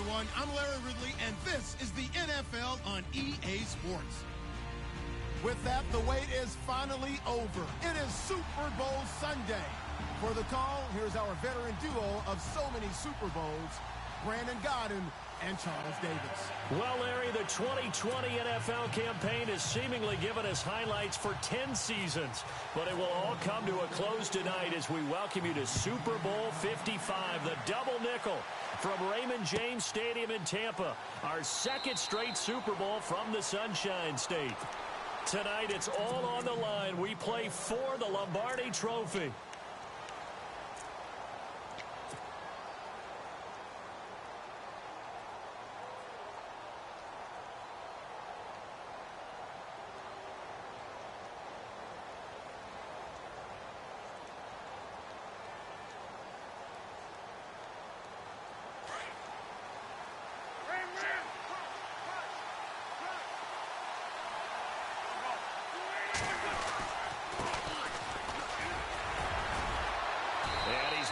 everyone. I'm Larry Ridley, and this is the NFL on EA Sports. With that, the wait is finally over. It is Super Bowl Sunday. For the call, here's our veteran duo of so many Super Bowls, Brandon Godden and Charles Davis. Well, Larry, the 2020 NFL campaign has seemingly given us highlights for 10 seasons, but it will all come to a close tonight as we welcome you to Super Bowl 55, the double nickel from Raymond James Stadium in Tampa, our second straight Super Bowl from the Sunshine State. Tonight, it's all on the line. We play for the Lombardi Trophy.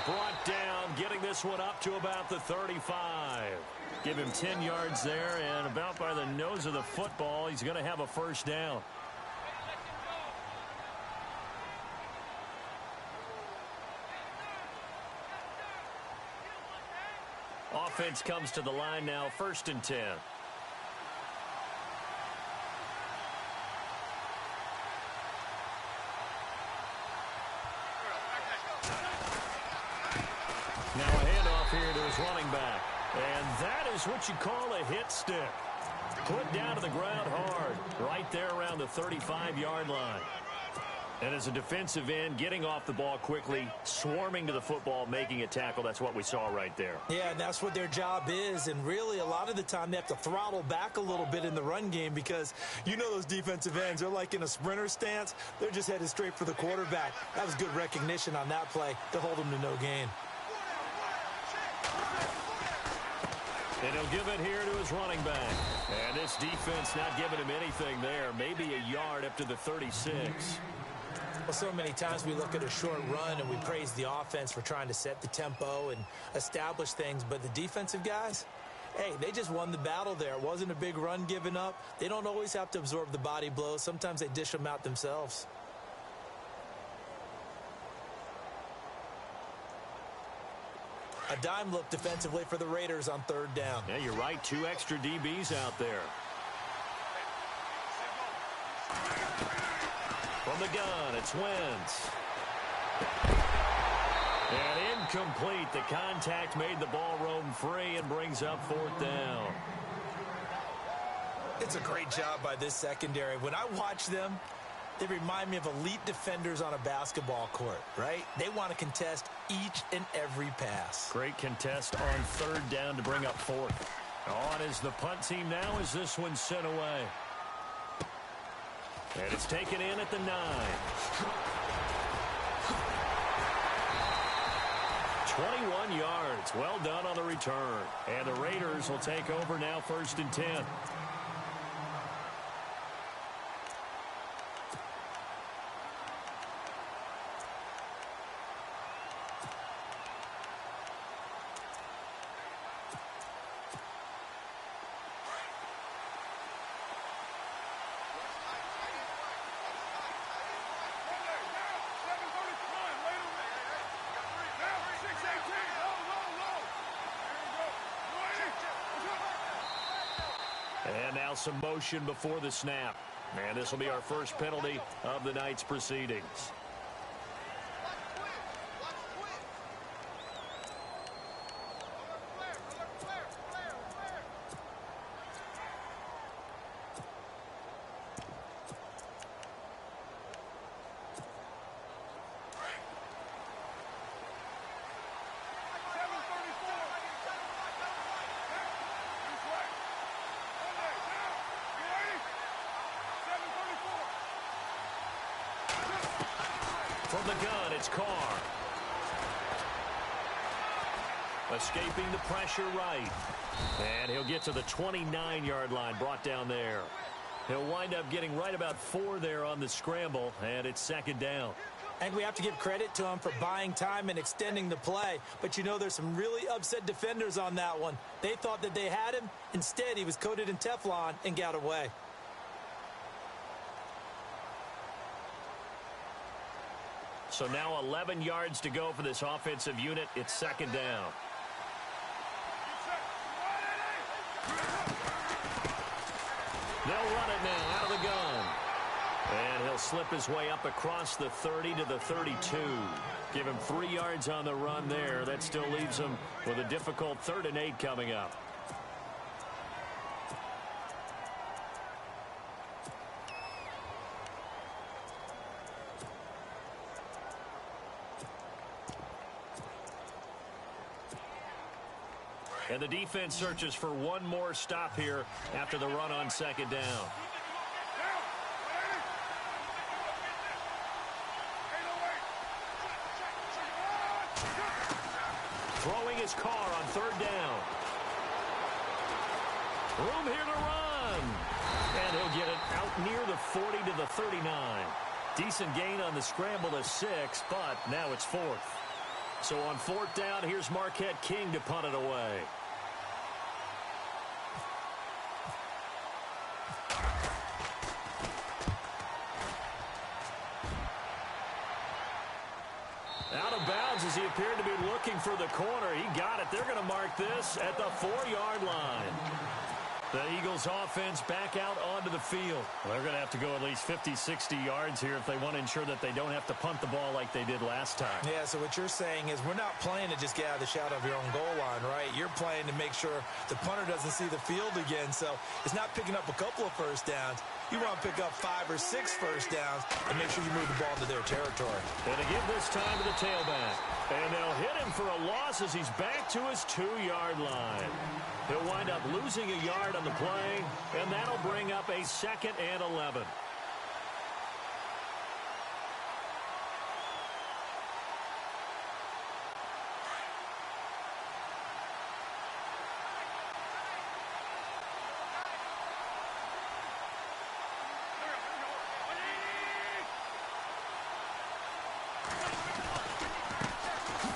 Brought down, getting this one up to about the 35. Give him 10 yards there, and about by the nose of the football, he's going to have a first down. Offense comes to the line now, 1st and 10. Now a handoff here to his running back. And that is what you call a hit stick. Put down to the ground hard, right there around the 35-yard line. And as a defensive end, getting off the ball quickly, swarming to the football, making a tackle, that's what we saw right there. Yeah, and that's what their job is. And really, a lot of the time, they have to throttle back a little bit in the run game because you know those defensive ends, they're like in a sprinter stance. They're just headed straight for the quarterback. That was good recognition on that play to hold them to no gain. And he'll give it here to his running back. And this defense not giving him anything there. Maybe a yard up to the 36. Well, so many times we look at a short run and we praise the offense for trying to set the tempo and establish things. But the defensive guys, hey, they just won the battle there. It wasn't a big run given up. They don't always have to absorb the body blows. Sometimes they dish them out themselves. A dime look defensively for the Raiders on 3rd down. Yeah, you're right. 2 extra DBs out there. From the gun, it's Wentz. And incomplete. The contact made the ball roam free and brings up 4th down. It's a great job by this secondary. When I watch them, they remind me of elite defenders on a basketball court, right? They want to contest each and every pass. Great contest on 3rd down to bring up 4th. On is the punt team now as this one's sent away. And it's taken in at the 9. 21 yards. Well done on the return. And the Raiders will take over now, 1st and 10. And now some motion before the snap. And this will be our first penalty of the night's proceedings. From the gun, it's Carr. Escaping the pressure right. And he'll get to the 29-yard line, brought down there. He'll wind up getting right about 4 there on the scramble, and it's 2nd down. I think we have to give credit to him for buying time and extending the play. But, you know, there's some really upset defenders on that one. They thought that they had him. Instead, he was coated in Teflon and got away. So now 11 yards to go for this offensive unit. It's second down. They'll run it now out of the gun. And he'll slip his way up across the 30 to the 32. Give him 3 yards on the run there. That still leaves him with a difficult 3rd and 8 coming up. And the defense searches for one more stop here after the run on second down. Throwing his car on 3rd down. Room here to run. And he'll get it out near the 40 to the 39. Decent gain on the scramble to 6, but now it's 4th. So on 4th down, here's Marquette King to punt it away. Out of bounds as he appeared to be looking for the corner. He got it. They're going to mark this at the 4-yard line. The Eagles offense back out onto the field. Well, they're going to have to go at least 50, 60 yards here if they want to ensure that they don't have to punt the ball like they did last time. Yeah, so what you're saying is we're not playing to just get out of the shadow of your own goal line, right? You're playing to make sure the punter doesn't see the field again. So it's not picking up a couple of first downs. You want to pick up 5 or 6 first downs and make sure you move the ball into their territory. And to give this time to the tailback. And they'll hit him for a loss as he's back to his 2-yard line. He'll wind up losing a yard on the play, and that'll bring up a 2nd and 11.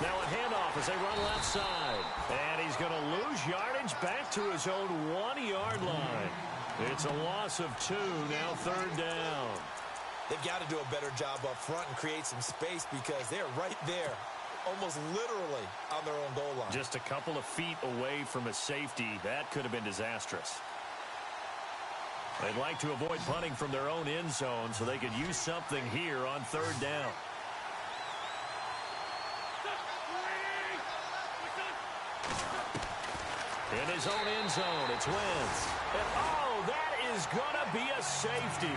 Now a handoff as they run left side. And he's going to lose yardage back to his own 1-yard line. It's a loss of 2, now 3rd down. They've got to do a better job up front and create some space because they're right there, almost literally on their own goal line. Just a couple of feet away from a safety. That could have been disastrous. They'd like to avoid punting from their own end zone so they could use something here on 3rd down. In his own end zone, it's Wentz. And, oh, that is going to be a safety.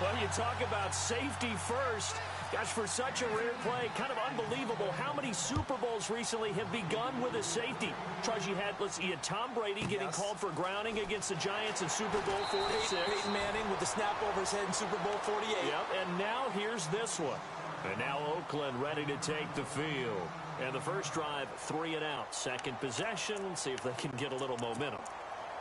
Well, you talk about safety first. Gosh, for such a rare play, kind of unbelievable how many Super Bowls recently have begun with a safety. Charles, you had Tom Brady getting called for grounding against the Giants in Super Bowl 46. Peyton Manning with the snap over his head in Super Bowl 48. Yep, and now here's this one. And now Oakland ready to take the field. And the first drive, 3 and out. Second possession, see if they can get a little momentum.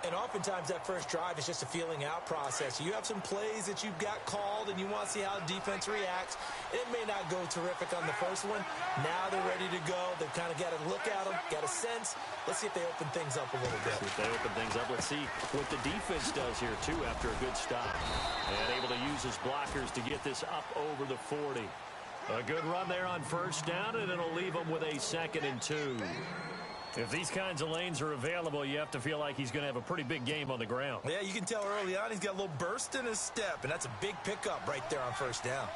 And oftentimes that first drive is just a feeling out process. You have some plays that you've got called and you want to see how the defense reacts. It may not go terrific on the first one. Now they're ready to go. They've kind of got to look at them, got a sense. Let's see if they open things up a little bit. If they open things up, let's see what the defense does here, too, after a good stop. And able to use his blockers to get this up over the 40. A good run there on first down, and it'll leave him with a 2nd and 2. If these kinds of lanes are available, you have to feel like he's going to have a pretty big game on the ground. Yeah, you can tell early on he's got a little burst in his step, and that's a big pickup right there on first down.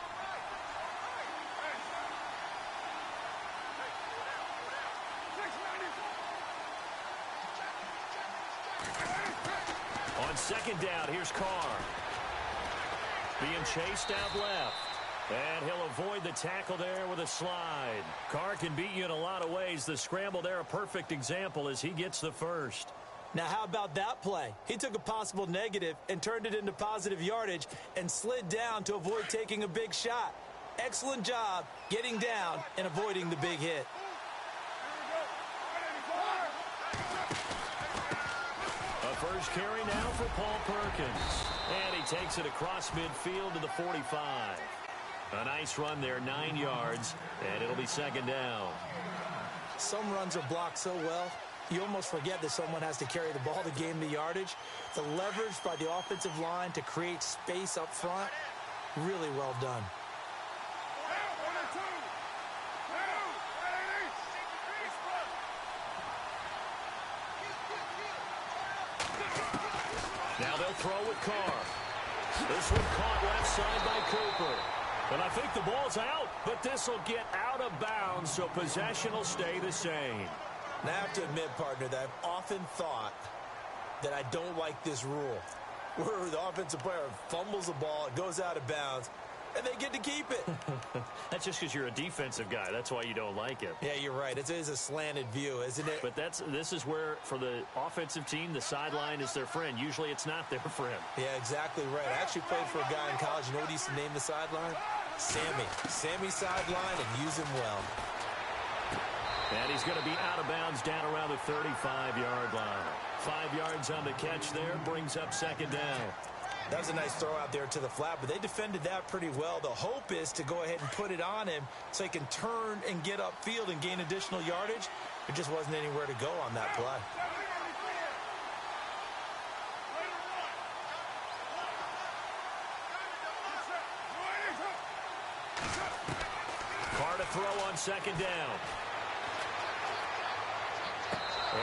On 2nd down, here's Carr. Being chased out left. And he'll avoid the tackle there with a slide. Carr can beat you in a lot of ways. The scramble there, a perfect example as he gets the first. Now, how about that play? He took a possible negative and turned it into positive yardage and slid down to avoid taking a big shot. Excellent job getting down and avoiding the big hit. A first carry now for Paul Perkins. And he takes it across midfield to the 45. A nice run there, 9 yards, and it'll be second down. Some runs are blocked so well, you almost forget that someone has to carry the ball to gain the yardage. The leverage by the offensive line to create space up front, really well done. Now they'll throw with Carr. This one caught left side by Cooper. And I think the ball's out, but this will get out of bounds, so possession will stay the same. Now, I have to admit, partner, that I've often thought that I don't like this rule, where the offensive player fumbles the ball, it goes out of bounds, and they get to keep it. That's just because you're a defensive guy. That's why you don't like it. Yeah, you're right. It is a slanted view, isn't it? But this is where, for the offensive team, the sideline is their friend. Usually it's not their friend. Yeah, exactly right. I actually played for a guy in college. You know what he used to name the sideline? Sammy. Sammy sideline, and use him well. And he's going to be out of bounds down around the 35-yard line. 5 yards on the catch there, brings up second down. That was a nice throw out there to the flat, but they defended that pretty well. The hope is to go ahead and put it on him so he can turn and get upfield and gain additional yardage. There just wasn't anywhere to go on that play. Carr to throw on second down.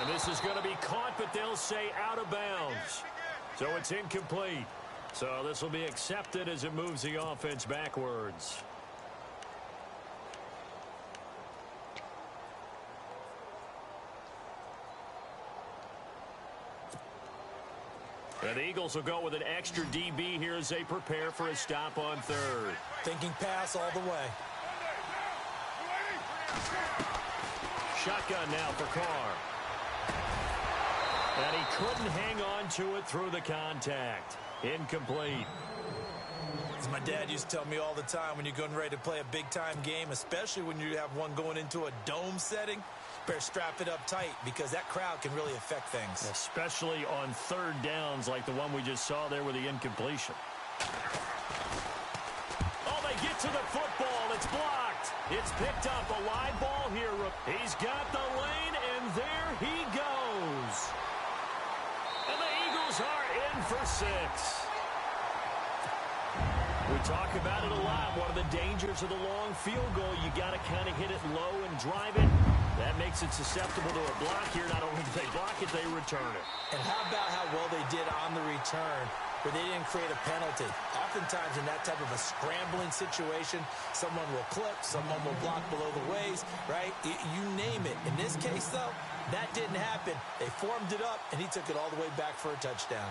And this is going to be caught, but they'll say out of bounds. So it's incomplete. So this will be accepted as it moves the offense backwards. And the Eagles will go with an extra DB here as they prepare for a stop on third. Thinking pass all the way. Shotgun now for Carr. And he couldn't hang on to it through the contact. Incomplete. As my dad used to tell me all the time, when you're getting ready to play a big-time game, especially when you have one going into a dome setting, better strap it up tight because that crowd can really affect things. Especially on third downs like the one we just saw there with the incompletion. Oh, they get to the football. It's blocked. It's picked up. A wide ball here. He's got the lane, and there he goes. And the Eagles are in for 6. We talk about it a lot. One of the dangers of the long field goal, you got to kind of hit it low and drive it. That makes it susceptible to a block here. Not only do they block it, they return it. And how about how well they did on the return, where they didn't create a penalty? Oftentimes in that type of a scrambling situation, someone will clip, someone will block below the waist, right? You name it. In this case, though, that didn't happen. They formed it up, and he took it all the way back for a touchdown.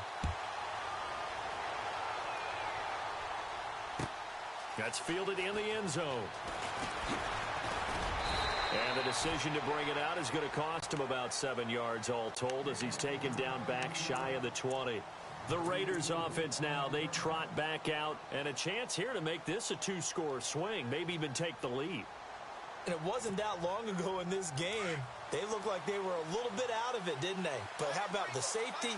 That's fielded in the end zone. And the decision to bring it out is going to cost him about 7 yards all told as he's taken down back shy of the 20. The Raiders offense now, they trot back out, and a chance here to make this a 2-score swing, maybe even take the lead. And it wasn't that long ago in this game. They looked like they were a little bit out of it, didn't they? But how about the safety?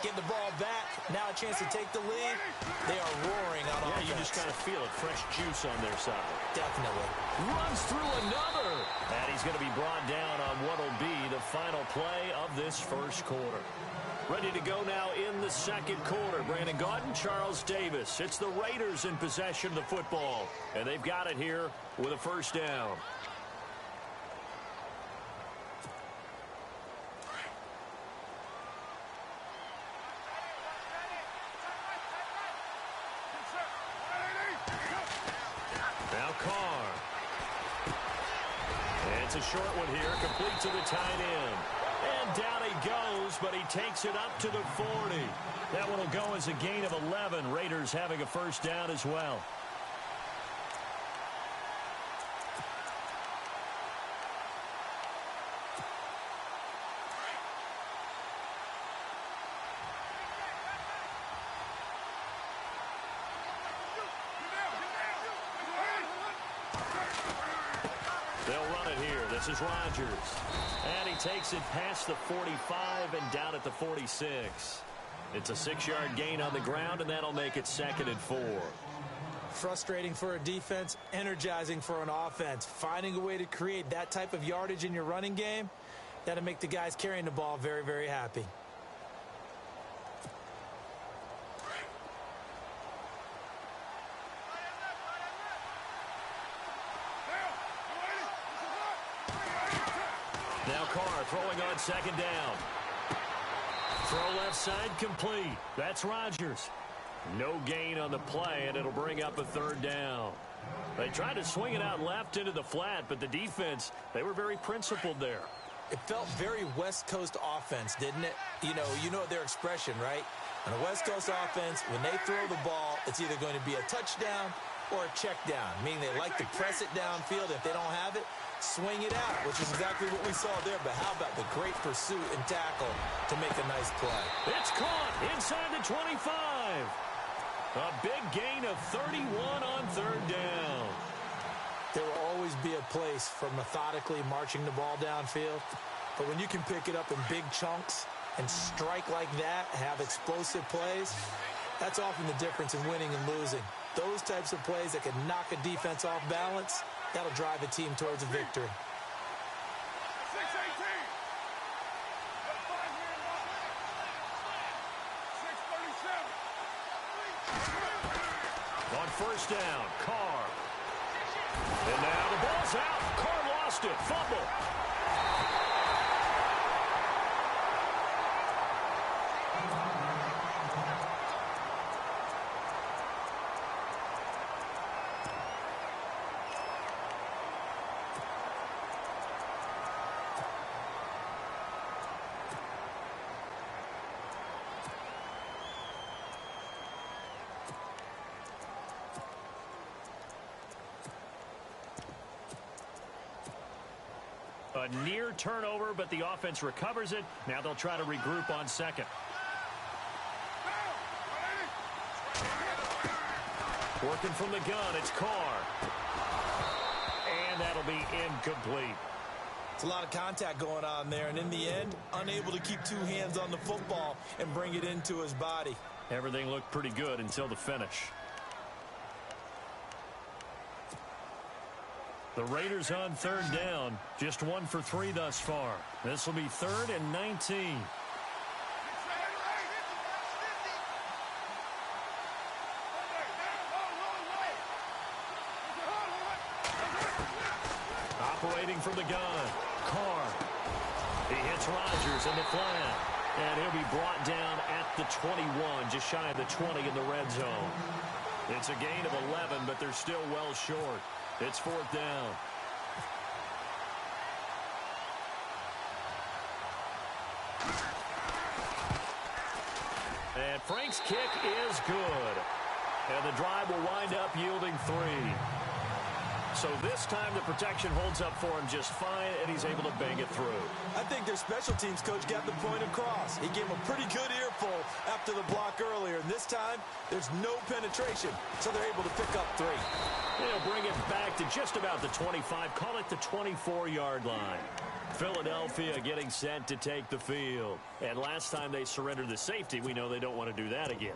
Get the ball back. Now a chance to take the lead. They are roaring on offense. Yeah, you just kind of feel it. Fresh juice on their side. Definitely. Runs through another. And he's going to be brought down on what will be the final play of this first quarter. Ready to go now in the second quarter. Brandon Gaudin, Charles Davis. It's the Raiders in possession of the football. And they've got it here with a first down. Now Carr. And it's a short one here, complete to the tight end. And down he goes, but he takes it up to the 40. That one will go as a gain of 11. Raiders having a first down as well. They'll run it here. This is Rodgers. And he takes it past the 45 and down at the 46. It's a 6-yard gain on the ground, and that'll make it 2nd and 4. Frustrating for a defense, energizing for an offense. Finding a way to create that type of yardage in your running game, that'll make the guys carrying the ball very, very happy. Now Carr throwing on second down. Throw left side complete. That's Rodgers. No gain on the play, and it'll bring up a third down. They tried to swing it out left into the flat, but the defense, they were very principled there. It felt very West Coast offense, didn't it? You know their expression, right? On a West Coast offense, when they throw the ball, it's either going to be a touchdown or a check down, meaning they like to press it downfield. If they don't have it, swing it out, which is exactly what we saw there. But how about the great pursuit and tackle to make a nice play? It's caught inside the 25. A big gain of 31 on third down. There will always be a place for methodically marching the ball downfield. But when you can pick it up in big chunks and strike like that, have explosive plays, that's often the difference in winning and losing. Those types of plays that can knock a defense off balance, that'll drive a team towards a victory. On first down, Carr. And now the ball's out. Carr lost it. Fumble. A near turnover, but the offense recovers it. Now they'll try to regroup on second. Working from the gun, it's Carr. And that'll be incomplete. It's a lot of contact going on there, and in the end, unable to keep two hands on the football and bring it into his body. Everything looked pretty good until the finish. The Raiders on third down, just 1 for 3 thus far. This will be 3rd and 19. Operating from the gun, Carr. He hits Rodgers in the flat, and he'll be brought down at the 21, just shy of the 20 in the red zone. It's a gain of 11, but they're still well short. It's 4th down. And Frank's kick is good. And the drive will wind up yielding 3. So this time the protection holds up for him just fine, and he's able to bang it through. I think their special teams coach got the point across. He gave him a pretty good earful after the block earlier. And this time, there's no penetration, so they're able to pick up 3. They'll bring it back to just about the 25, call it the 24-yard line. Philadelphia getting set to take the field. And last time they surrendered the safety, we know they don't want to do that again.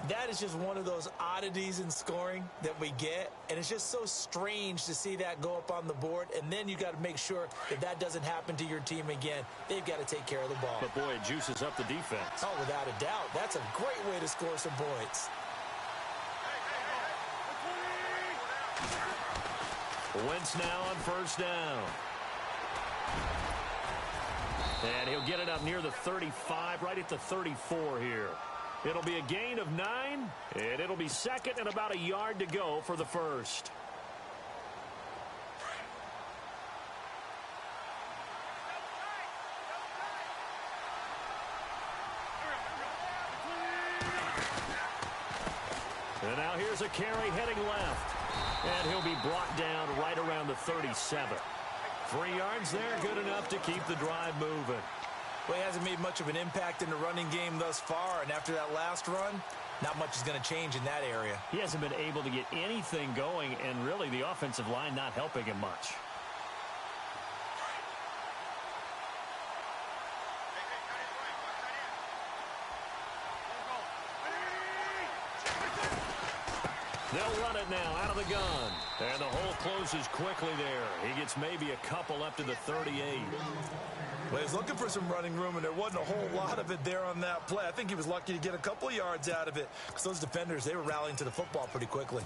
That is just one of those oddities in scoring that we get, and it's just so strange to see that go up on the board, and then you got to make sure that that doesn't happen to your team again. They've got to take care of the ball. But, boy, it juices up the defense. Oh, without a doubt. That's a great way to score some points. Wentz now on first down. And he'll get it up near the 35, right at the 34 here. It'll be a gain of 9, and it'll be 2nd and about a yard to go for the first. And now here's a carry heading left. And he'll be brought down right around the 37. 3 yards there, good enough to keep the drive moving. Well, he hasn't made much of an impact in the running game thus far, and after that last run, not much is going to change in that area. He hasn't been able to get anything going, and really the offensive line not helping him much. They'll run it now out of the gun. And the hole closes quickly there. He gets maybe a couple up to the 38. Well, he was looking for some running room, and there wasn't a whole lot of it there on that play. I think he was lucky to get a couple of yards out of it because those defenders, they were rallying to the football pretty quickly.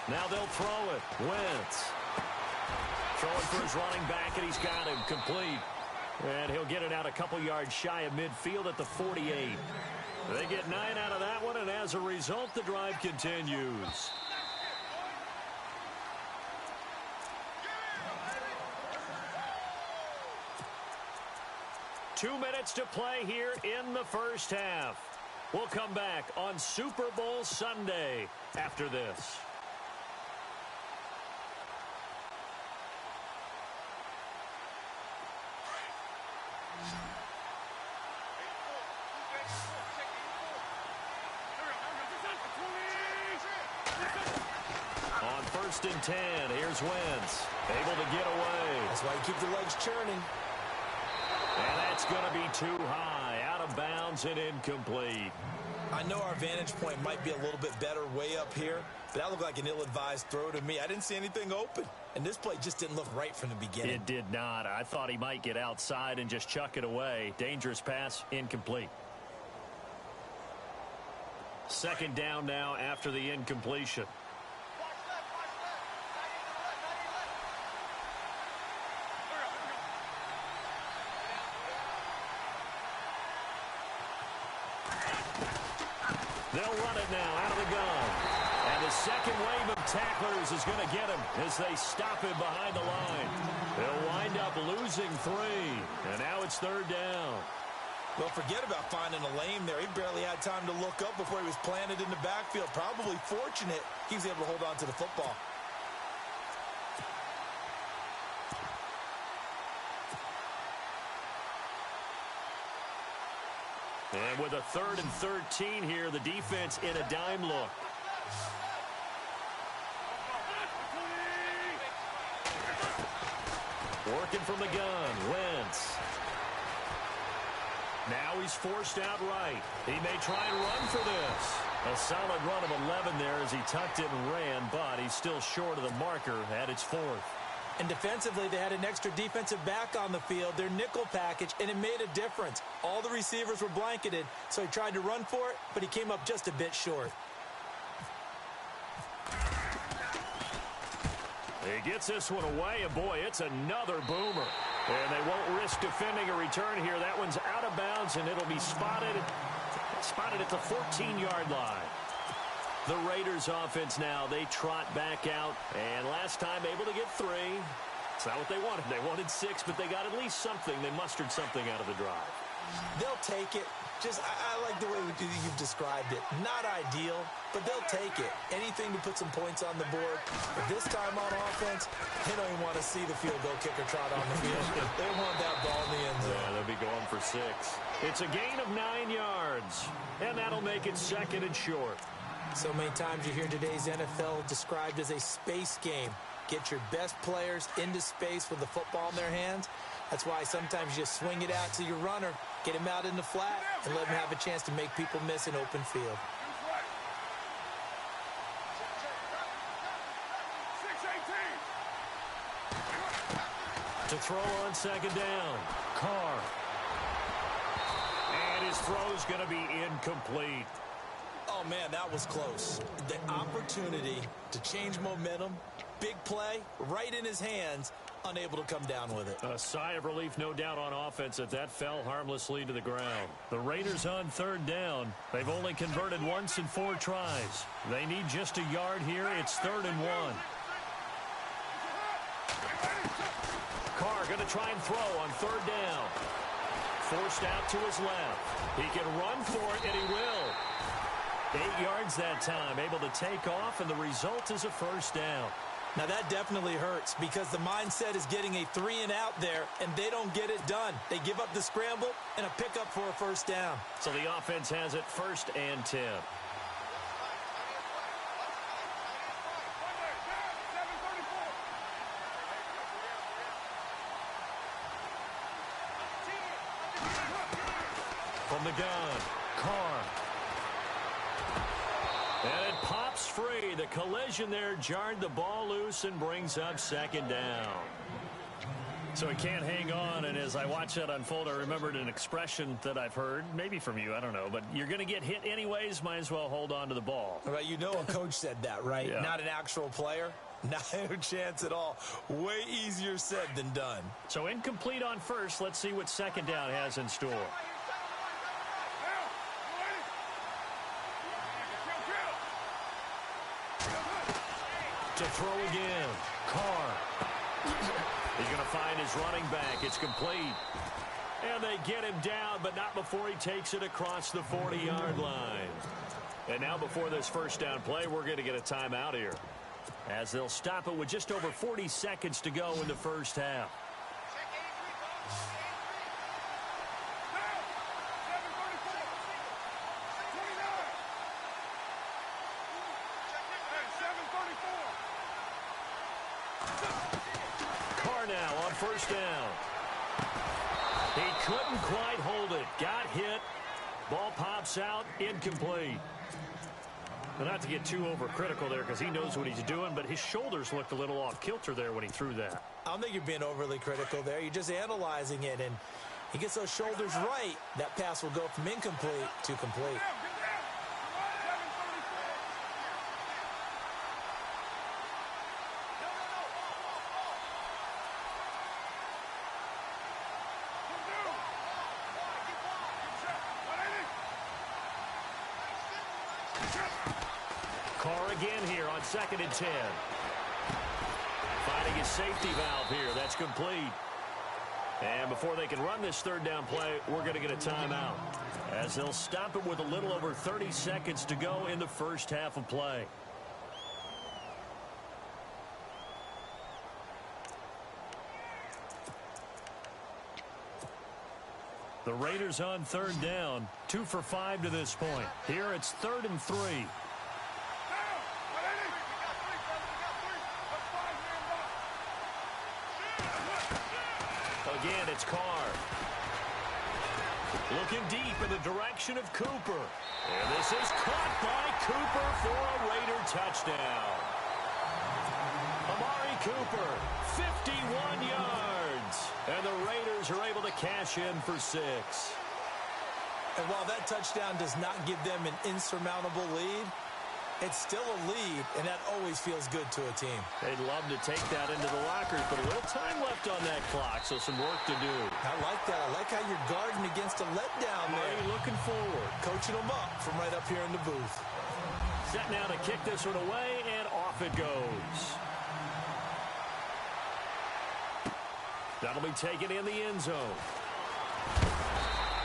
Now they'll throw it. Wentz. Throwing for his running back, and he's got him complete. And he'll get it out a couple yards shy of midfield at the 48. They get 9 out of that one, and as a result, the drive continues. Two minutes to play here in the first half. We'll come back on Super Bowl Sunday after this. On 1st and 10, here's Wentz. Able to get away. That's why you keep the legs churning. And that's going to be too high. Out of bounds and incomplete. I know our vantage point might be a little bit better way up here, but that looked like an ill-advised throw to me. I didn't see anything open, and this play just didn't look right from the beginning. It did not. I thought he might get outside and just chuck it away. Dangerous pass, incomplete. 2nd down now after the incompletion. They'll run it now out of the gun. And the second wave of tacklers is going to get him as they stop him behind the line. They'll wind up losing 3. And now it's 3rd down. Well, forget about finding a lane there. He barely had time to look up before he was planted in the backfield. Probably fortunate he was able to hold on to the football. And with a 3rd and 13 here, the defense in a dime look. Working from the gun, Wentz. Now he's forced out right. He may try and run for this. A solid run of 11 there as he tucked it and ran, but he's still short of the marker at its 4th. And defensively, they had an extra defensive back on the field, their nickel package, and it made a difference. All the receivers were blanketed, so he tried to run for it, but he came up just a bit short. He gets this one away, and boy, it's another boomer. And they won't risk defending a return here. That one's out of bounds, and it'll be spotted at the 14-yard line. The Raiders offense now, they trot back out, and last time able to get 3. It's not what they wanted. They wanted 6, but they got at least something. They mustered something out of the drive. They'll take it. I like the way you've described it. Not ideal, but they'll take it. Anything to put some points on the board. But this time on offense, they don't even want to see the field goal kicker trot on the field. They want that ball in the end zone. Yeah, they'll be going for 6. It's a gain of 9 yards, and that'll make it 2nd and short. So many times you hear today's NFL described as a space game. Get your best players into space with the football in their hands. That's why sometimes you just swing it out to your runner, get him out in the flat, and let him have a chance to make people miss an open field. To throw on 2nd down, Carr. And his throw's going to be incomplete. Oh, man, that was close. The opportunity to change momentum, big play, right in his hands, unable to come down with it. A sigh of relief, no doubt, on offense that fell harmlessly to the ground. The Raiders on 3rd down. They've only converted once in 4 tries. They need just a yard here. It's 3rd and 1. Carr going to try and throw on 3rd down. Forced out to his left. He can run for it, and he will. 8 yards that time, able to take off, and the result is a 1st down. Now that definitely hurts because the mindset is getting a 3 and out there, and they don't get it done. They give up the scramble and a pickup for a 1st down. So the offense has it 1st and 10. From the gun, Carr. And it pops free. The collision there jarred the ball loose and brings up second down. So he can't hang on, and as I watch that unfold, I remembered an expression that I've heard, maybe from you, I don't know, but you're going to get hit anyways, might as well hold on to the ball. Right, you know a coach said that, right? Yeah. Not an actual player. No chance at all. Way easier said than done. So incomplete on first. Let's see what second down has in store. To throw again, Carr. He's going to find his running back. It's complete. And they get him down, but not before he takes it across the 40-yard line. And now before this first down play, we're going to get a timeout here, as they'll stop it with just over 40 seconds to go in the first half. Carr now on first down. He couldn't quite hold it. Got hit. Ball pops out. Incomplete. Well, not to get too overcritical there because he knows what he's doing, but his shoulders looked a little off kilter there when he threw that. I don't think you're being overly critical there. You're just analyzing it, and he gets those shoulders right. That pass will go from incomplete to complete. Carr again here on 2nd and 10. Finding his safety valve here. That's complete. And before they can run this third down play, we're going to get a timeout, as they'll stop it with a little over 30 seconds to go in the first half of play. The Raiders on third down, 2 for 5 to this point. Here it's 3rd and 3. Again, it's Carr. Looking deep in the direction of Cooper. And this is caught by Cooper for a Raider touchdown. Amari Cooper, 51 yards. And the Raiders are able to cash in for 6. And while that touchdown does not give them an insurmountable lead, it's still a lead, and that always feels good to a team. They'd love to take that into the lockers, but a little time left on that clock, so some work to do. I like that. I like how you're guarding against a letdown there. Marty looking forward. Coaching them up from right up here in the booth. Set now to kick this one away, and off it goes. That'll be taken in the end zone.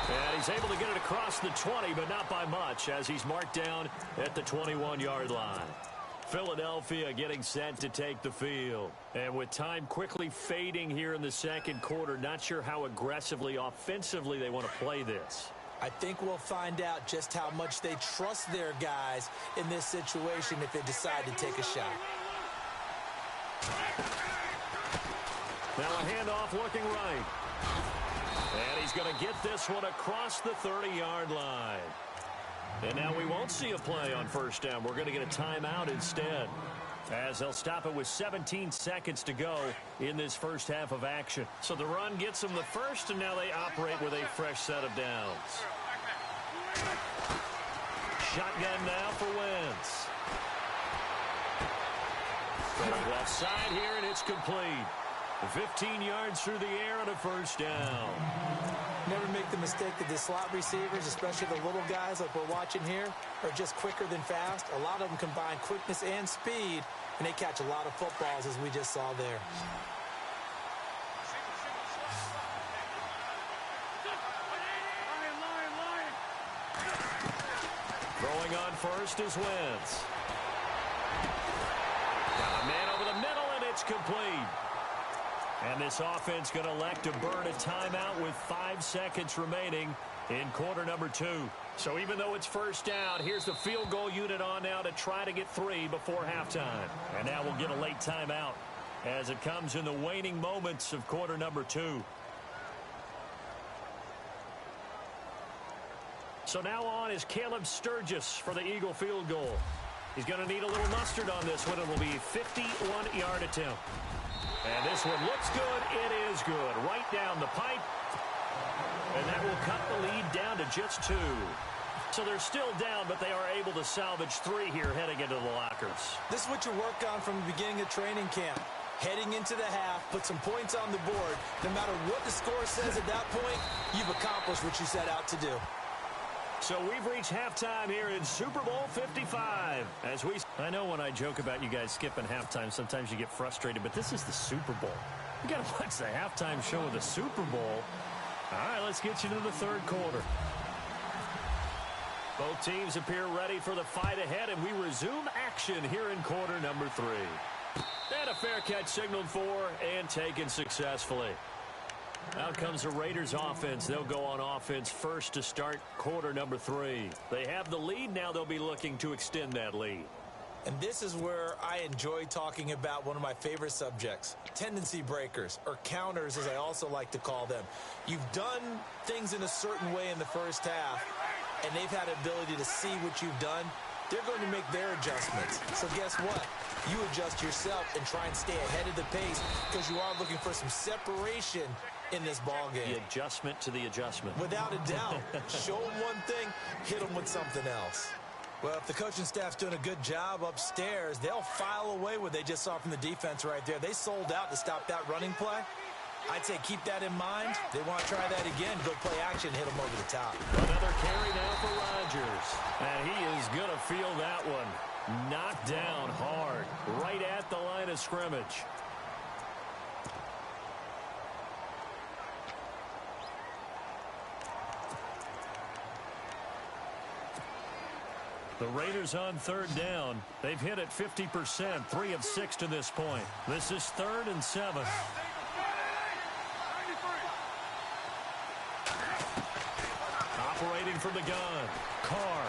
And he's able to get it across the 20, but not by much, as he's marked down at the 21-yard line. Philadelphia getting set to take the field. And with time quickly fading here in the second quarter, not sure how aggressively, offensively they want to play this. I think we'll find out just how much they trust their guys in this situation if they decide to take a shot. Now a handoff looking right. And he's going to get this one across the 30-yard line. And now we won't see a play on first down. We're going to get a timeout instead, as they'll stop it with 17 seconds to go in this first half of action. So the run gets them the first, and now they operate with a fresh set of downs. Shotgun now for Wentz. Going left side here, and it's complete. 15 yards through the air and a first down. Never make the mistake that the slot receivers, especially the little guys like we're watching here, are just quicker than fast. A lot of them combine quickness and speed, and they catch a lot of footballs, as we just saw there. Throwing on first is Wentz. Got a man over the middle, and it's complete. And this offense going to elect to burn a timeout with 5 seconds remaining in quarter number 2. So even though it's first down, here's the field goal unit on now to try to get 3 before halftime. And now we'll get a late timeout as it comes in the waning moments of quarter number 2. So now on is Caleb Sturgis for the Eagle field goal. He's going to need a little mustard on this one. It will be a 51-yard attempt. And this one looks good. It is good. Right down the pipe. And that will cut the lead down to just 2. So they're still down, but they are able to salvage 3 here heading into the lockers. This is what you work on from the beginning of training camp. Heading into the half, put some points on the board. No matter what the score says at that point, you've accomplished what you set out to do. So we've reached halftime here in Super Bowl 55. I know when I joke about you guys skipping halftime, sometimes you get frustrated, but this is the Super Bowl. You got to watch the halftime show of the Super Bowl. All right, let's get you to the third quarter. Both teams appear ready for the fight ahead, and we resume action here in quarter number 3. And a fair catch signaled for and taken successfully. Out comes the Raiders offense. They'll go on offense first to start quarter number 3. They have the lead. Now they'll be looking to extend that lead. And this is where I enjoy talking about one of my favorite subjects, tendency breakers, or counters as I also like to call them. You've done things in a certain way in the first half, and they've had the ability to see what you've done. They're going to make their adjustments. So guess what? You adjust yourself and try and stay ahead of the pace because you are looking for some separation in this ball game. The adjustment to the adjustment. Without a doubt. Show them one thing, hit them with something else. Well, if the coaching staff's doing a good job upstairs, they'll file away what they just saw from the defense right there. They sold out to stop that running play. I'd say keep that in mind. They want to try that again, go play action, hit them over the top. Another carry now for Rodgers. And he is going to feel that one. Knocked down hard, right at the line of scrimmage. The Raiders on third down. They've hit it 50%, 3 of 6 to this point. This is 3rd and 7. Operating from the gun, Carr.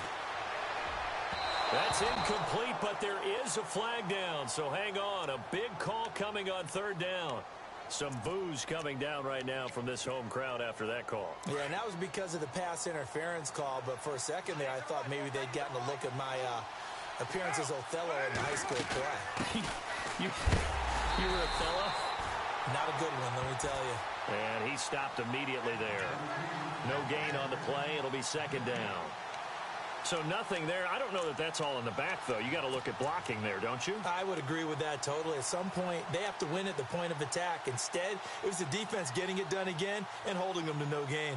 That's incomplete, but there is a flag down, so hang on. A big call coming on third down. Some boos coming down right now from this home crowd after that call. Yeah, and that was because of the pass interference call, but for a second there, I thought maybe they'd gotten a look at my appearance as Othello in the high school play. you were Othello? Not a good one, let me tell you. And he stopped immediately there. No gain on the play. It'll be 2nd down. So nothing there. I don't know that that's all in the back, though. You got to look at blocking there, don't you? I would agree with that totally. At some point, they have to win at the point of attack. Instead, it was the defense getting it done again and holding them to no gain.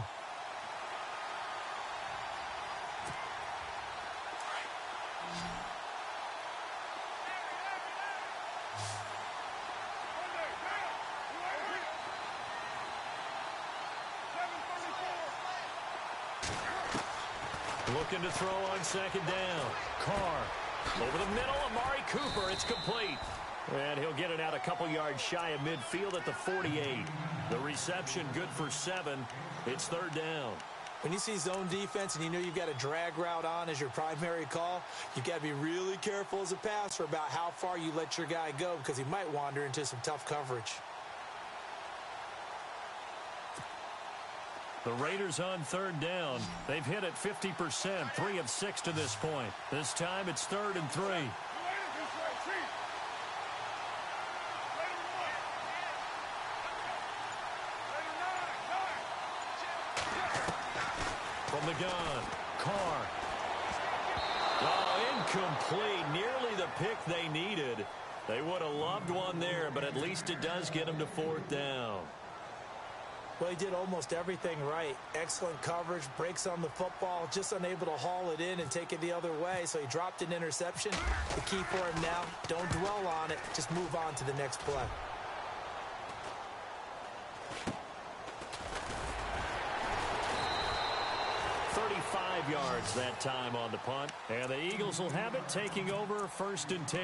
Looking to throw on 2nd down. Carr over the middle. Amari Cooper. It's complete. And he'll get it out a couple yards shy of midfield at the 48. The reception good for 7. It's 3rd down. When you see zone defense and you know you've got a drag route on as your primary call, you've got to be really careful as a passer about how far you let your guy go because he might wander into some tough coverage. The Raiders on 3rd down. They've hit it 50%, 3 of 6 to this point. This time it's 3rd and 3. From the gun, Carr. Oh, incomplete. Nearly the pick they needed. They would have loved one there, but at least it does get them to 4th down. Well, he did almost everything right. Excellent coverage, breaks on the football, just unable to haul it in and take it the other way, so he dropped an interception. The key for him now, don't dwell on it, just move on to the next play. Yards that time on the punt, and the Eagles will have it, taking over 1st and 10.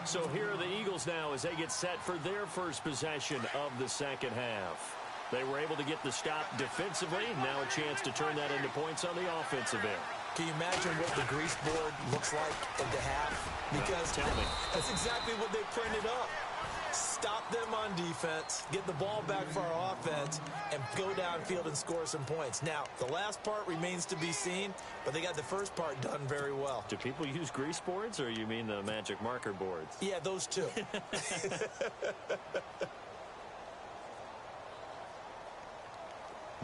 So here are the Eagles now as they get set for their first possession of the 2nd half. They were able to get the stop defensively. Now a chance to turn that into points on the offensive end. Can you imagine what the grease board looks like at the half? Because tell me. That's exactly what they printed up. Stop them on defense, get the ball back for our offense, and go downfield and score some points. Now, the last part remains to be seen, but they got the first part done very well. Do people use grease boards, or you mean the magic marker boards? Yeah, those two.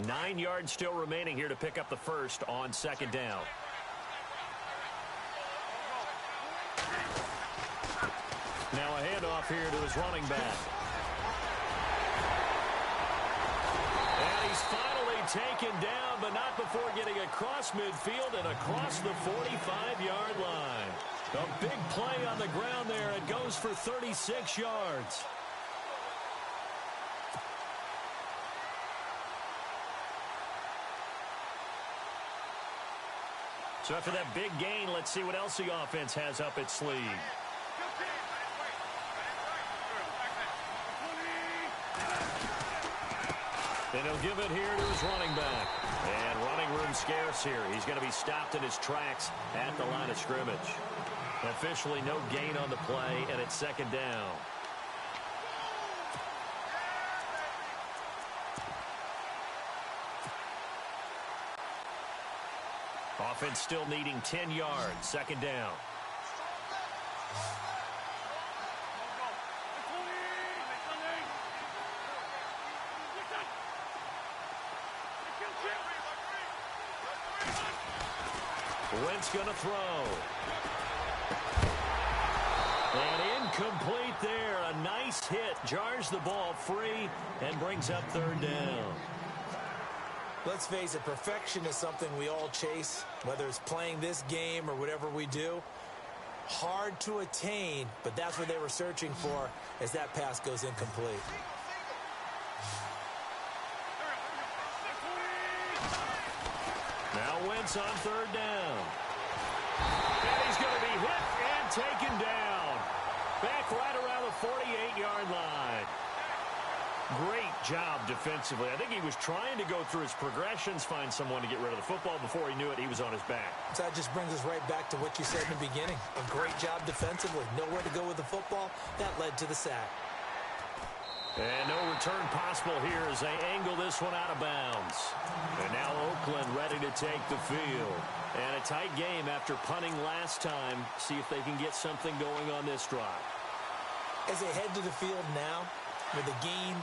9 yards still remaining here to pick up the first on second down. Now a handoff here to his running back. And he's finally taken down, but not before getting across midfield and across the 45-yard line. A big play on the ground there. It goes for 36 yards. So after that big gain, let's see what else the offense has up its sleeve. And he'll give it here to his running back. And running room scarce here. He's going to be stopped in his tracks at the line of scrimmage. Officially no gain on the play, and it's second down. Offense still needing 10 yards. Second down. Wentz going to throw. And incomplete there. A nice hit. Jars the ball free and brings up third down. Let's face it, perfection is something we all chase, whether it's playing this game or whatever we do. Hard to attain, but that's what they were searching for as that pass goes incomplete. Now Wentz on third down. And he's going to be hit and taken down. Back right around the 48-yard line. Great job defensively. I think he was trying to go through his progressions, find someone to get rid of the football. Before he knew it, he was on his back. So that just brings us right back to what you said in the beginning. A great job defensively. Nowhere to go with the football. That led to the sack. And no return possible here as they angle this one out of bounds. And now Oakland ready to take the field. And a tight game after punting last time. See if they can get something going on this drive. As they head to the field now, with the game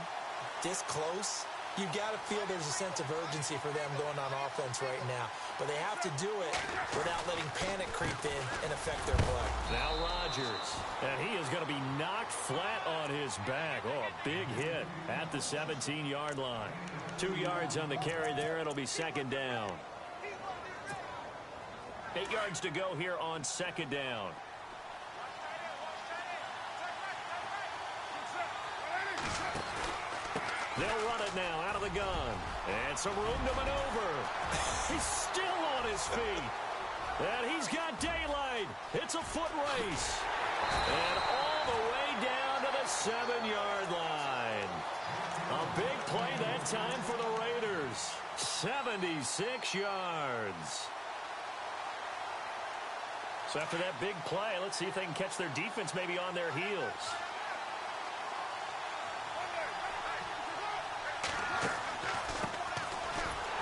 this close, you've got to feel there's a sense of urgency for them going on offense right now. But they have to do it without letting panic creep in and affect their play. Now Rodgers, and he is going to be knocked flat on his back. Oh, a big hit at the 17-yard line. 2 yards on the carry there. It'll be second down. 8 yards to go here on second down. They'll run it now out of the gun. And some room to maneuver. He's still on his feet. And he's got daylight. It's a foot race. And all the way down to the 7-yard line. A big play that time for the Raiders. 76 yards. So after that big play, let's see if they can catch their defense maybe on their heels.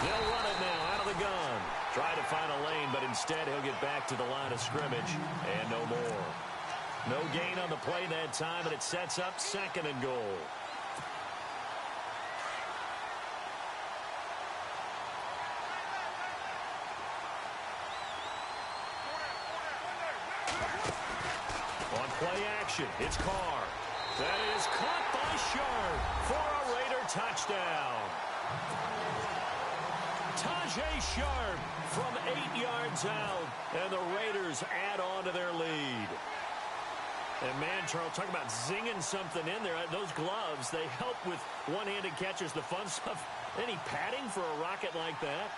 They'll run it now out of the gun. Try to find a lane, but instead he'll get back to the line of scrimmage and no more. No gain on the play that time, and it sets up second and goal. On play action, it's Carr. That is caught by Sharp for a Raider touchdown. Tajay Sharp from 8 yards out, and the Raiders add on to their lead. And man, Charles, talk about zinging something in there. Those gloves, they help with one-handed catches, the fun stuff. Any padding for a rocket like that?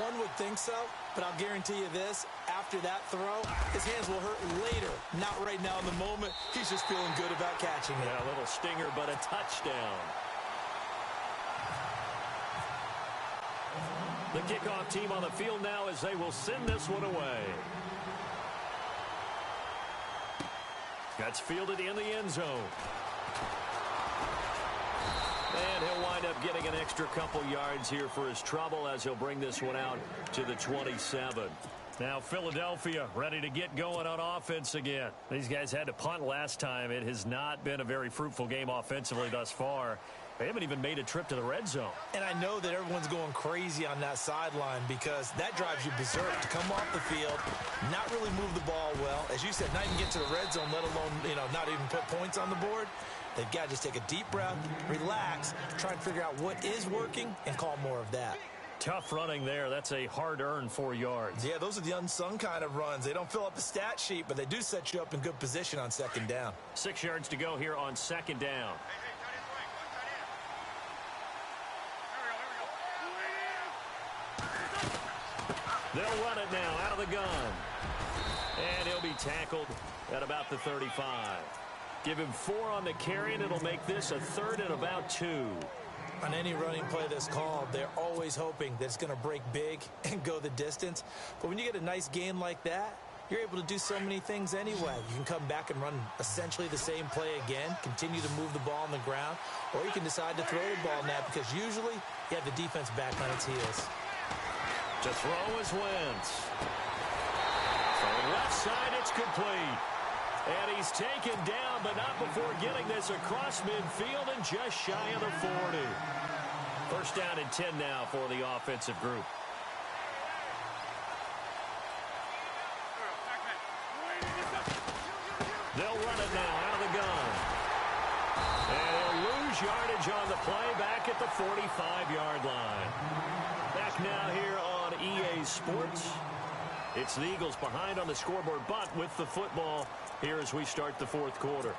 One would think so, but I'll guarantee you this. After that throw, his hands will hurt later. Not right now in the moment. He's just feeling good about catching it. Yeah, a little stinger, but a touchdown. The kickoff team on the field now as they will send this one away. That's fielded in the end zone. And he'll wind up getting an extra couple yards here for his trouble as he'll bring this one out to the 27. Now Philadelphia ready to get going on offense again. These guys had to punt last time. It has not been a very fruitful game offensively thus far. They haven't even made a trip to the red zone. And I know that everyone's going crazy on that sideline because that drives you berserk to come off the field, not really move the ball well. As you said, not even get to the red zone, let alone, not even put points on the board. They've got to just take a deep breath, relax, try and figure out what is working and call more of that. Tough running there. That's a hard-earned 4 yards. Yeah, those are the unsung kind of runs. They don't fill up the stat sheet, but they do set you up in good position on second down. 6 yards to go here on second down. They'll run it now out of the gun. And he'll be tackled at about the 35. Give him 4 on the carry, and it'll make this a 3rd and about 2. On any running play that's called, they're always hoping that it's going to break big and go the distance. But when you get a nice gain like that, you're able to do so many things anyway. You can come back and run essentially the same play again, continue to move the ball on the ground, or you can decide to throw the ball now because usually you have the defense back on its heels. To throw is Wentz. From left side, it's complete. And he's taken down, but not before getting this across midfield and just shy of the 40. First down and 10 now for the offensive group. They'll run it now out of the gun. And he'll lose yardage on the play back at the 45-yard line. Back now here on EA Sports. It's the Eagles behind on the scoreboard, but with the football here as we start the 4th quarter.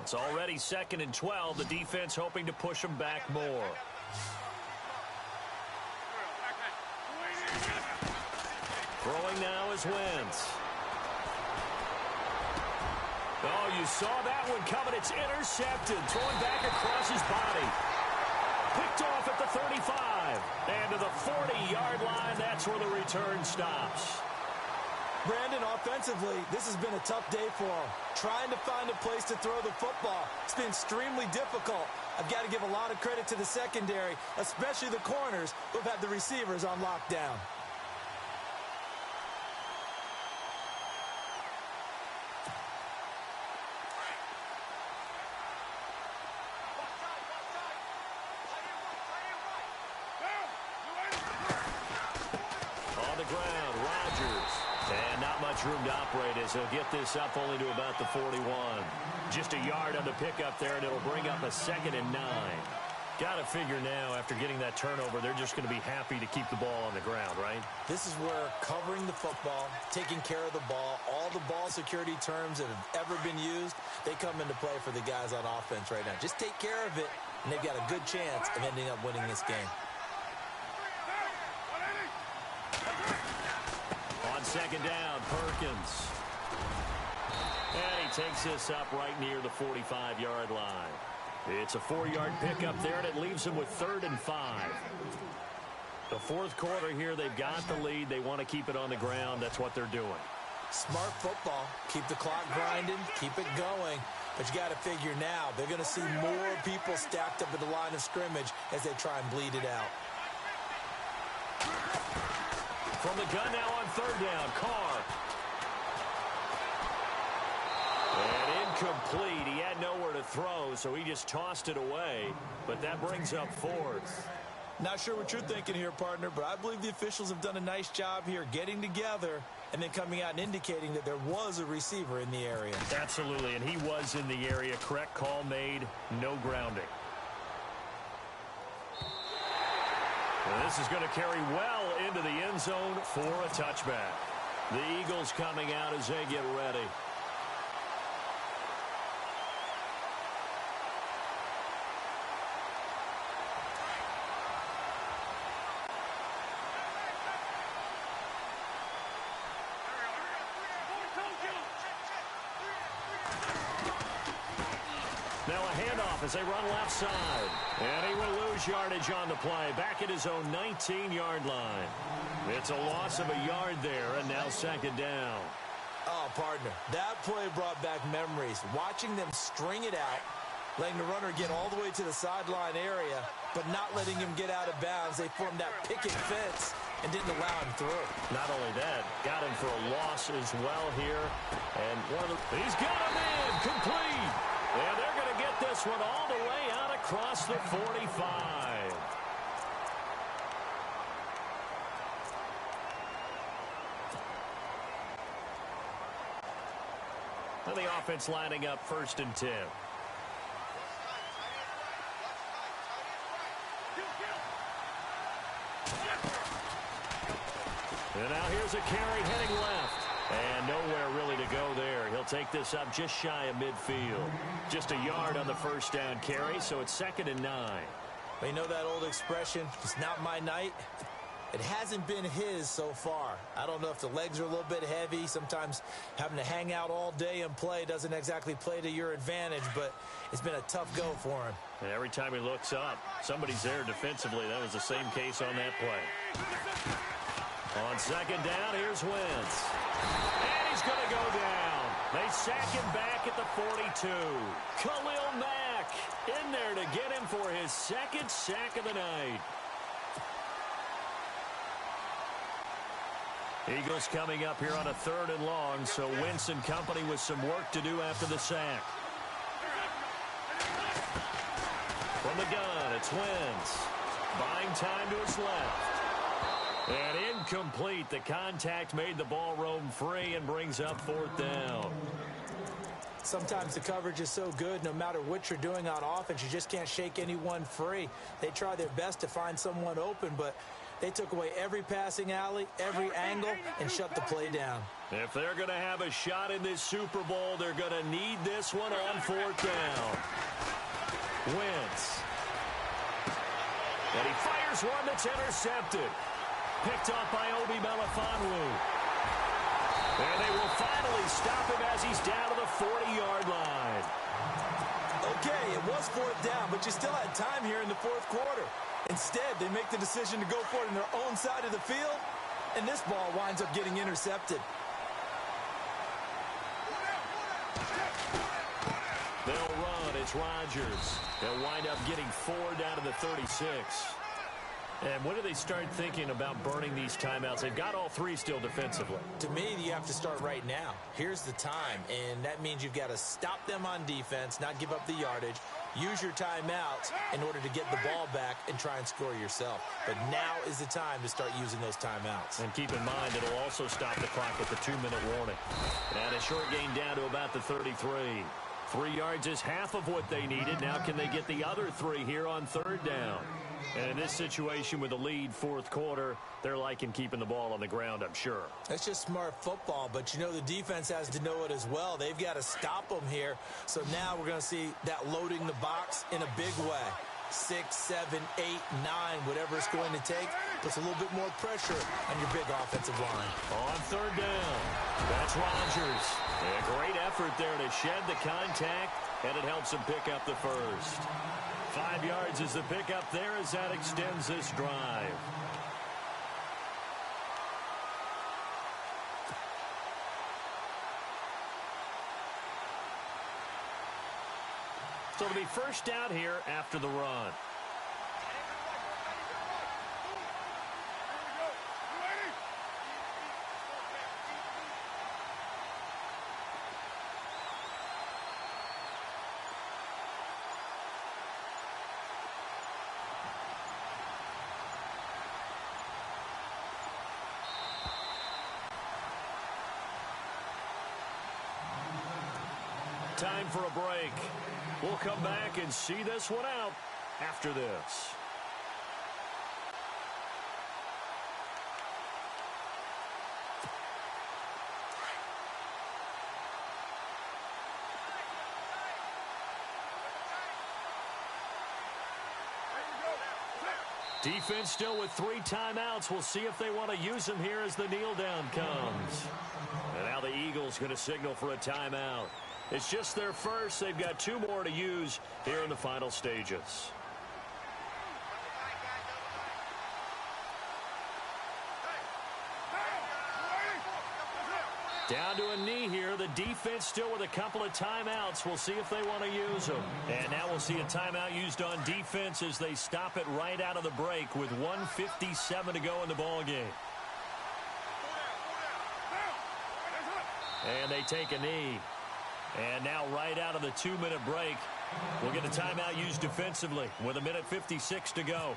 It's already 2nd and 12. The defense hoping to push them back more. Throwing now is Wentz. Oh, you saw that one coming. It's intercepted. Throwing back across his body. Picked off at the 35. And to the 40-yard line, that's where the return stops. Brandon, offensively, this has been a tough day for him. Trying to find a place to throw the football. It's been extremely difficult. I've got to give a lot of credit to the secondary, especially the corners who've had the receivers on lockdown. Room to operate as he'll get this up only to about the 41. Just a yard on the pickup there, and it'll bring up a 2nd and 9. Got to figure now, after getting that turnover, they're just going to be happy to keep the ball on the ground, right? This is where covering the football, taking care of the ball, all the ball security terms that have ever been used, they come into play for the guys on offense right now. Just take care of it, and they've got a good chance of ending up winning this game. On 2nd down, Perkins. And he takes this up right near the 45-yard line. It's a 4-yard pickup there, and it leaves him with 3rd and 5. The 4th quarter here, they've got the lead. They want to keep it on the ground. That's what they're doing. Smart football. Keep the clock grinding. Keep it going. But you got to figure now, they're going to see more people stacked up at the line of scrimmage as they try and bleed it out. From the gun now on 3rd down, Carr. And incomplete. He had nowhere to throw, so he just tossed it away. But that brings up 4th. Not sure what you're thinking here, partner, but I believe the officials have done a nice job here getting together and then coming out and indicating that there was a receiver in the area. Absolutely, and he was in the area. Correct call made, no grounding. And this is going to carry well into the end zone for a touchback. The Eagles coming out as they get ready. handoff as they run left side. And he will lose yardage on the play. Back at his own 19-yard line. It's a loss of a yard there, and now second down. Oh, partner, that play brought back memories. Watching them string it out, letting the runner get all the way to the sideline area, but not letting him get out of bounds. They formed that picket fence and didn't allow him through. Not only that, got him for a loss as well here. And he's got him in, complete. And they're going to get this one all the way out across the 45. And the offense lining up 1st and 10. And now here's a carry heading left. And nowhere really to go there. He'll take this up just shy of midfield. Just a yard on the first down carry, so it's 2nd and 9. Well, you know that old expression, it's not my night? It hasn't been his so far. I don't know if the legs are a little bit heavy. Sometimes having to hang out all day and play doesn't exactly play to your advantage, but it's been a tough go for him. And every time he looks up, somebody's there defensively. That was the same case on that play. On 2nd down, here's Wentz. And he's going to go down. They sack him back at the 42. Khalil Mack in there to get him for his 2nd sack of the night. Eagles coming up here on a 3rd and long, so Wentz and company with some work to do after the sack. From the gun, it's Wentz. Buying time to his left. And incomplete. The contact made the ball roam free and brings up 4th down. Sometimes the coverage is so good, no matter what you're doing on offense, you just can't shake anyone free. They try their best to find someone open, but they took away every passing alley, every angle, and shut the play down. If they're going to have a shot in this Super Bowl, they're going to need this one on 4th down. Wentz. And he fires one that's intercepted. Picked off by Obi Melifonwu. And they will finally stop him as he's down to the 40-yard line. Okay, it was 4th down, but you still had time here in the 4th quarter. Instead, they make the decision to go for it on their own side of the field, and this ball winds up getting intercepted. They'll run. It's Rodgers. They'll wind up getting 4 down to the 36. And when do they start thinking about burning these timeouts? They've got all 3 still defensively. To me, you have to start right now. Here's the time, and that means you've got to stop them on defense, not give up the yardage, use your timeouts in order to get the ball back and try and score yourself. But now is the time to start using those timeouts. And keep in mind, it'll also stop the clock at the 2-minute warning. And a short gain down to about the 33. 3 yards is half of what they needed. Now can they get the other 3 here on 3rd down? And in this situation with a lead 4th quarter, they're liking keeping the ball on the ground, I'm sure. That's just smart football, but you know the defense has to know it as well. They've got to stop them here. So now we're going to see that loading the box in a big way. 6, 7, 8, 9, whatever it's going to take, puts a little bit more pressure on your big offensive line. On 3rd down, that's Rodgers. A great effort there to shed the contact, and it helps him pick up the first. 5 yards is the pickup there as that extends this drive. So it'll be first down here after the run. Time for a break. We'll come back and see this one out after this. Defense still with 3 timeouts. We'll see if they want to use them here as the kneel down comes. And now the Eagles going to signal for a timeout. It's just their first. They've got 2 more to use here in the final stages. Down to a knee here. The defense still with a couple of timeouts. We'll see if they want to use them. And now we'll see a timeout used on defense as they stop it right out of the break with 1:57 to go in the ballgame. And they take a knee. And now right out of the 2-minute break, we'll get a timeout used defensively with 1:56 to go.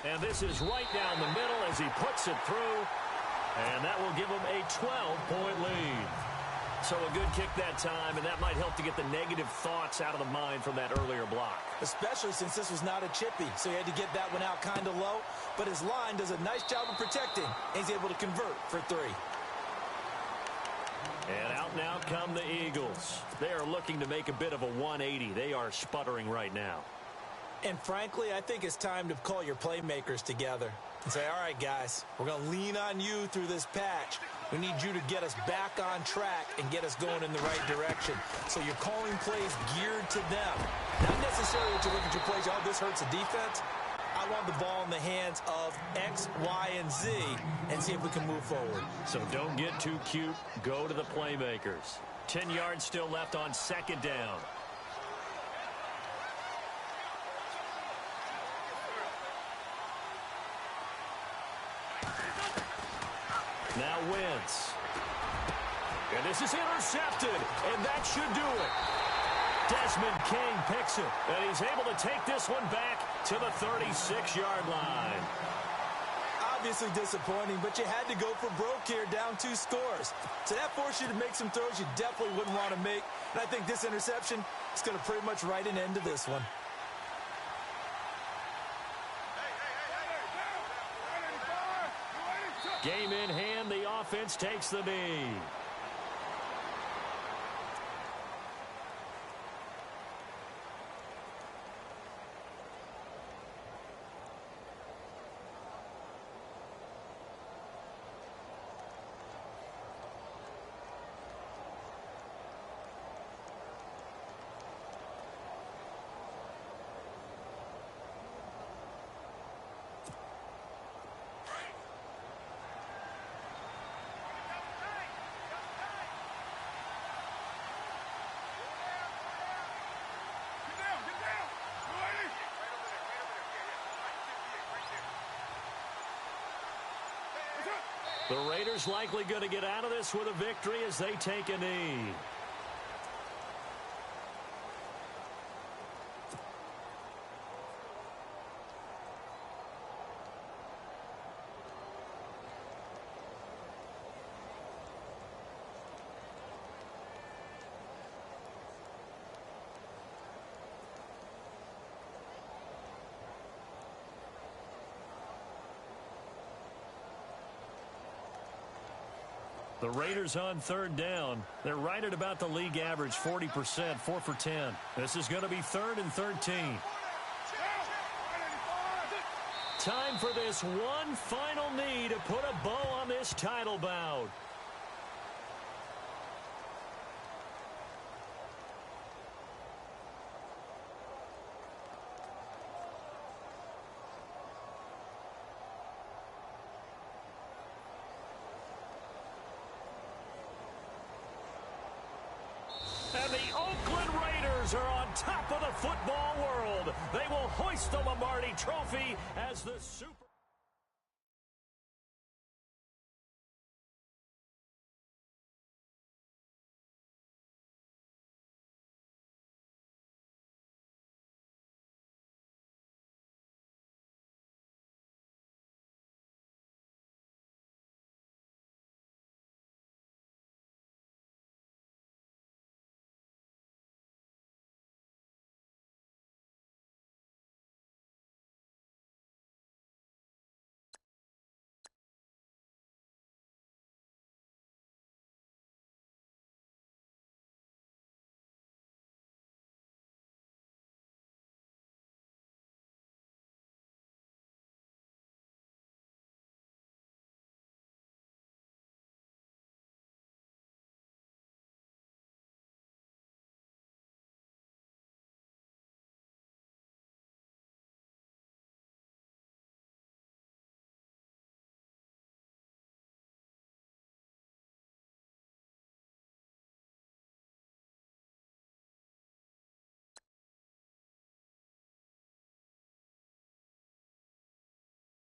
And this is right down the middle as he puts it through. And that will give him a 12-point lead. So a good kick that time, and that might help to get the negative thoughts out of the mind from that earlier block. Especially since this was not a chippy, so he had to get that one out kind of low. But his line does a nice job of protecting, and he's able to convert for 3. And out now come the Eagles. They are looking to make a bit of a 180. They are sputtering right now. And frankly, I think it's time to call your playmakers together and say, all right, guys, we're going to lean on you through this patch. We need you to get us back on track and get us going in the right direction. So you're calling plays geared to them. Not necessarily that you look at your plays, oh, this hurts the defense. I want the ball in the hands of X, Y, and Z and see if we can move forward. So don't get too cute. Go to the playmakers. 10 yards still left on 2nd down. Now Wentz. And this is intercepted, and that should do it. Desmond King picks it, and he's able to take this one back to the 36-yard line. Obviously disappointing, but you had to go for broke here, down 2 scores. So that forced you to make some throws you definitely wouldn't want to make. And I think this interception is going to pretty much write an end to this one. Game in hand, the offense takes the knee. The Raiders likely going to get out of this with a victory as they take a knee. The Raiders on 3rd down. They're right at about the league average, 40%, 4 for 10. This is going to be 3rd and 13. Time for this one final knee to put a bow on this title bout. And the Oakland Raiders are on top of the football world. They will hoist the Lombardi Trophy as the Super